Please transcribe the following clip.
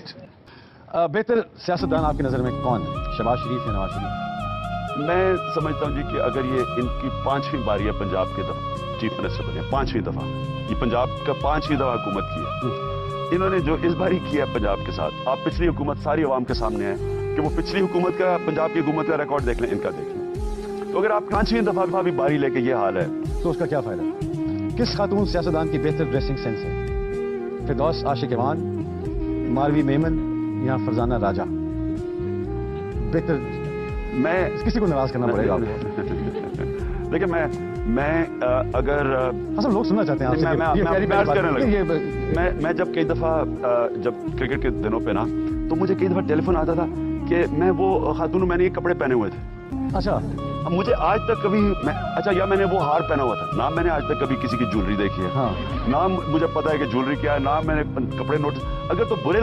Right. बेहतर सियासतदान आपकी नज़र में कौन है, शहबाज शरीफ या नवाज शरीफ? मैं समझता हूँ जी कि अगर ये इनकी 5वीं बारी है पंजाब के चीफ मिनिस्टर बने, 5वीं दफा ये पंजाब का 5वीं दफा हुकूमत की है इन्होंने, जो इस बारी किया है पंजाब के साथ। आप पिछली हुकूमत सारी अवाम के सामने है कि वो पिछली हुकूमत का, पंजाब की हुकूमत का रिकॉर्ड देख लें, इनका देख लें। तो अगर आप 5वीं दफा भी बारी लेके ये हाल है तो उसका क्या फायदा? किस खातून सियासतदान की बेहतर ड्रेसिंग सेंस है, फिरदौस आशिक ईमान, मालवी मेमन या फरजाना राजा? बेहतर, मैं किसी को नाराज करना पड़ेगा आपको। देखिए मैं अगर सब लोग सुनना चाहते हैं आपसे, मैं जब कई दफा जब क्रिकेट के दिनों पे ना, तो मुझे कई दफा टेलीफोन आता था कि मैं वो खातून, मैंने ये कपड़े पहने हुए थे। अच्छा, अब मुझे आज तक कभी या मैंने वो हार पहना हुआ था ना, मैंने आज तक कभी किसी की ज्वेलरी देखी है। हाँ। ना मुझे पता है कि ज्वेलरी क्या है, ना मैंने कपड़े नोटिस। अगर तो बुरे